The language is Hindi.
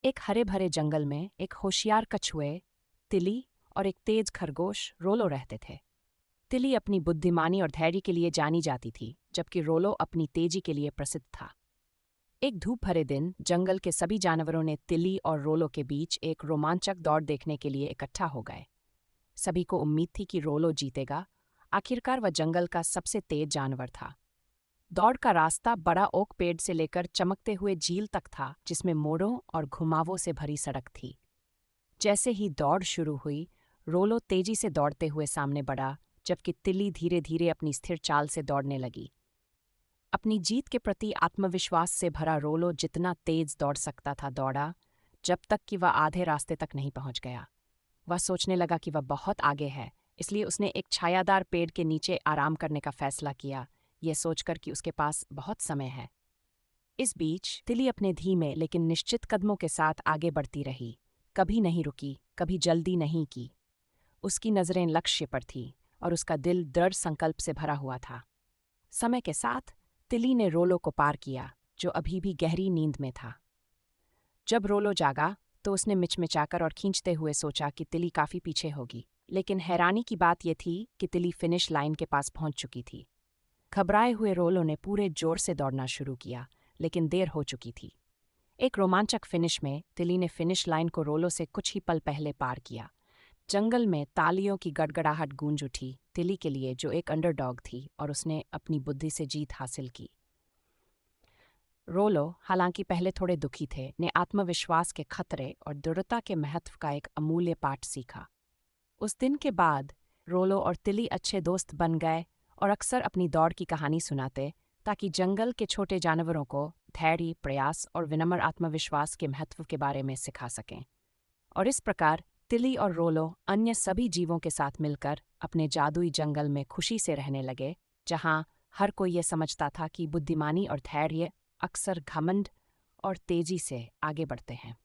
एक हरे भरे जंगल में एक होशियार कछुए, तिली और एक तेज खरगोश रोलो रहते थे। तिली अपनी बुद्धिमानी और धैर्य के लिए जानी जाती थी, जबकि रोलो अपनी तेजी के लिए प्रसिद्ध था। एक धूप भरे दिन जंगल के सभी जानवरों ने तिली और रोलो के बीच एक रोमांचक दौड़ देखने के लिए इकट्ठा हो गए। सभी को उम्मीद थी कि रोलो जीतेगा। आखिरकार वह जंगल का सबसे तेज जानवर था। दौड़ का रास्ता बड़ा ओक पेड़ से लेकर चमकते हुए झील तक था, जिसमें मोड़ों और घुमावों से भरी सड़क थी। जैसे ही दौड़ शुरू हुई, रोलो तेजी से दौड़ते हुए सामने बढ़ा, जबकि तिली धीरे धीरे अपनी स्थिर चाल से दौड़ने लगी। अपनी जीत के प्रति आत्मविश्वास से भरा रोलो जितना तेज दौड़ सकता था दौड़ा, जब तक कि वह आधे रास्ते तक नहीं पहुंच गया। वह सोचने लगा कि वह बहुत आगे है, इसलिए उसने एक छायादार पेड़ के नीचे आराम करने का फैसला किया, यह सोचकर कि उसके पास बहुत समय है। इस बीच तिली अपने धीमे लेकिन निश्चित कदमों के साथ आगे बढ़ती रही। कभी नहीं रुकी, कभी जल्दी नहीं की। उसकी नजरें लक्ष्य पर थीं और उसका दिल दृढ़ संकल्प से भरा हुआ था। समय के साथ तिली ने रोलो को पार किया, जो अभी भी गहरी नींद में था। जब रोलो जागा तो उसने मिचमिचाकर और खींचते हुए सोचा कि तिली काफी पीछे होगी। लेकिन हैरानी की बात यह थी कि तिली फिनिश लाइन के पास पहुंच चुकी थी। घबराए हुए रोलो ने पूरे जोर से दौड़ना शुरू किया, लेकिन देर हो चुकी थी। एक रोमांचक फिनिश में तिली ने फिनिश लाइन को रोलो से कुछ ही पल पहले पार किया। जंगल में तालियों की गड़गड़ाहट गूंज उठी तिली के लिए, जो एक अंडरडॉग थी और उसने अपनी बुद्धि से जीत हासिल की। रोलो, हालांकि पहले थोड़े दुखी थे, ने आत्मविश्वास के खतरे और दृढ़ता के महत्व का एक अमूल्य पाठ सीखा। उस दिन के बाद रोलो और तिली अच्छे दोस्त बन गए और अक्सर अपनी दौड़ की कहानी सुनाते, ताकि जंगल के छोटे जानवरों को धैर्य, प्रयास और विनम्र आत्मविश्वास के महत्व के बारे में सिखा सकें। और इस प्रकार तिली और रोलो अन्य सभी जीवों के साथ मिलकर अपने जादुई जंगल में खुशी से रहने लगे, जहां हर कोई ये समझता था कि बुद्धिमानी और धैर्य अक्सर घमंड और तेजी से आगे बढ़ते हैं।